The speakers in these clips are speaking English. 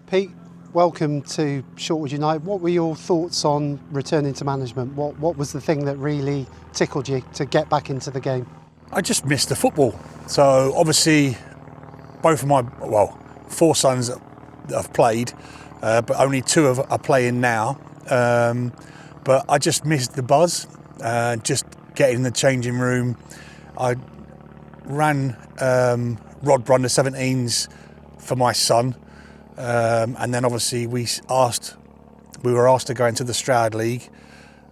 Pete, welcome to Shortwood United. What were your thoughts on returning to management? What was the thing that really tickled you to get back into the game? I just missed the football. So obviously both of my, four sons have played, but only two are playing now. But I just missed the buzz, just getting in the changing room. I ran Rod Under 17s for my son. And then obviously we were asked to go into the Stroud League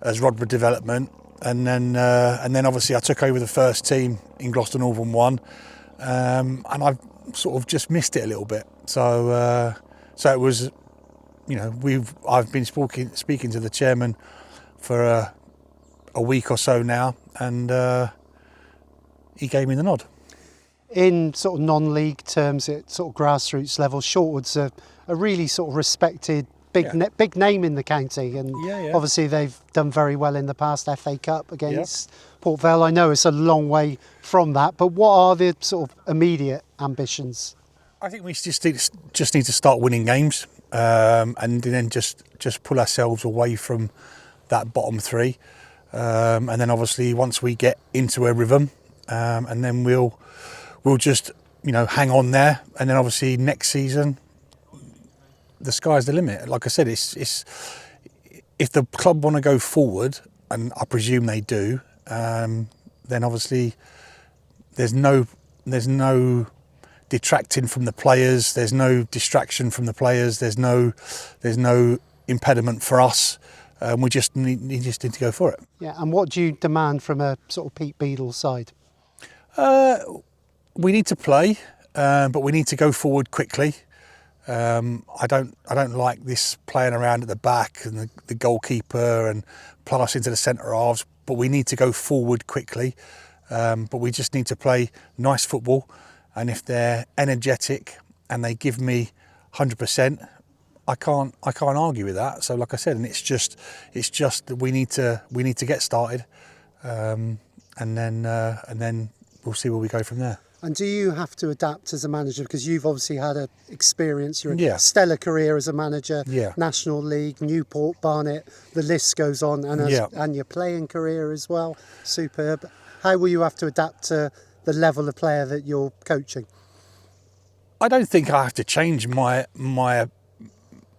as Rodborough Development, and then obviously I took over the first team in Gloucester Northern 1, and I've sort of just missed it a little bit. So it was, I've been speaking to the chairman for a week or so now, and he gave me the nod. In sort of non-league terms, at sort of grassroots level, Shortwood's a really sort of respected big name in the county, and obviously they've done very well in the past FA Cup against Port Vale. I know it's a long way from that, but what are the sort of immediate ambitions? I think we just need to start winning games, and then just pull ourselves away from that bottom three, and then obviously once we get into a rhythm, and then we'll just, hang on there. And then obviously next season, the sky's the limit. Like I said, it's if the club want to go forward, and I presume they do, then obviously there's no detracting from the players. There's no distraction from the players. There's no impediment for us. We just need to go for it. Yeah. And what do you demand from a sort of Pete Beadle side? We need to play, but we need to go forward quickly. I don't like this playing around at the back and the goalkeeper and pass into the centre halves. But we need to go forward quickly. But we just need to play nice football. And if they're energetic and they give me 100%, I can't argue with that. So like I said, and it's just that we need to get started, and then we'll see where we go from there. And do you have to adapt as a manager? Because you've obviously had a experience, your stellar career as a manager, National League, Newport, Barnet, the list goes on, and your playing career as well, superb. How will you have to adapt to the level of player that you're coaching? I don't think I have to change my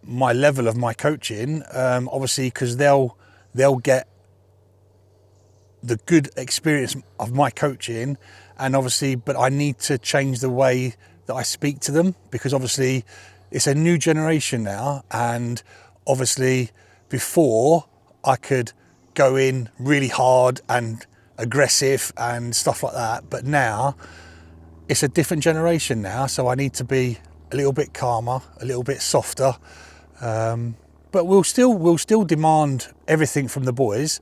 level of my coaching, obviously, because they'll get the good experience of my coaching, and obviously, but I need to change the way that I speak to them, because obviously it's a new generation now, and obviously before I could go in really hard and aggressive and stuff like that, but now it's a different generation now, so I need to be a little bit calmer, a little bit softer, but we'll still demand everything from the boys,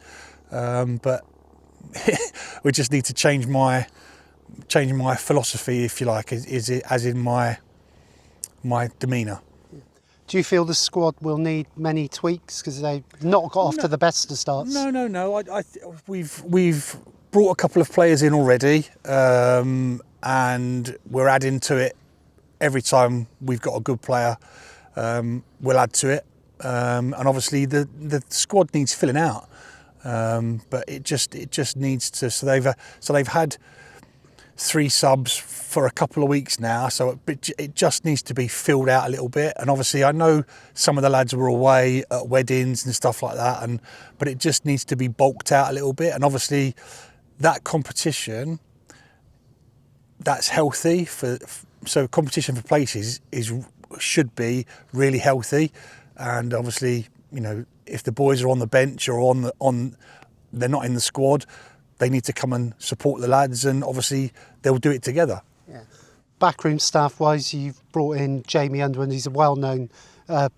but we just need to change my philosophy, if you like, is it as in my demeanour. Do you feel the squad will need many tweaks because they've not got off to the best of starts? No. We've brought a couple of players in already, and we're adding to it every time we've got a good player. We'll add to it, and obviously the squad needs filling out, but it just needs to. So they've had 3 subs for a couple of weeks now, so it just needs to be filled out a little bit. And obviously I know some of the lads were away at weddings and stuff like that, but it just needs to be bulked out a little bit. And obviously that competition, that's healthy so competition for places should be really healthy. And obviously, if the boys are on the bench or they're not in the squad, they need to come and support the lads, and obviously they'll do it together. Yeah. Backroom staff-wise, you've brought in Jamie Underwood. He's a well-known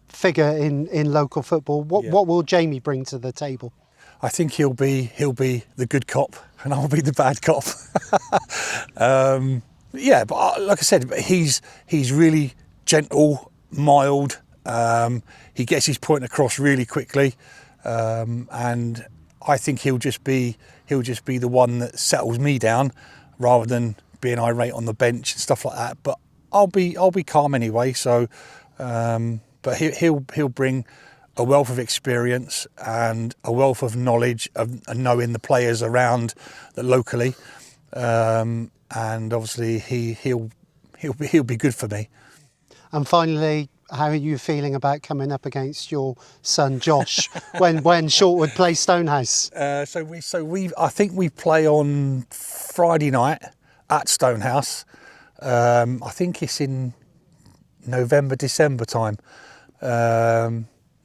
figure in local football. What will Jamie bring to the table? I think he'll be the good cop, and I'll be the bad cop. But like I said, he's really gentle, mild. He gets his point across really quickly, and I think he'll just be the one that settles me down, rather than being irate on the bench and stuff like that. But I'll be calm anyway. So but he'll bring a wealth of experience and a wealth of knowledge of knowing the players around locally, and obviously he'll be good for me. And finally, how are you feeling about coming up against your son Josh when Shortwood play Stonehouse? I think we play on Friday night at Stonehouse. I think it's in November, December time.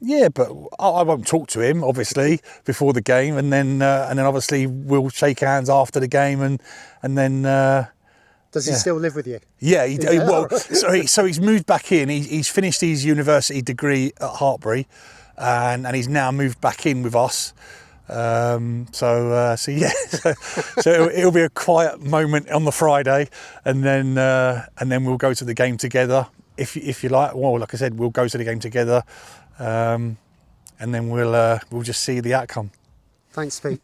Yeah, but I won't talk to him obviously before the game, and then obviously we'll shake hands after the game, and then. Does he still live with you? Yeah, well, so he's moved back in. He's finished his university degree at Hartbury, and he's now moved back in with us. So it'll be a quiet moment on the Friday, and then we'll go to the game together. If you like, well, like I said, we'll go to the game together, and then we'll just see the outcome. Thanks, Pete.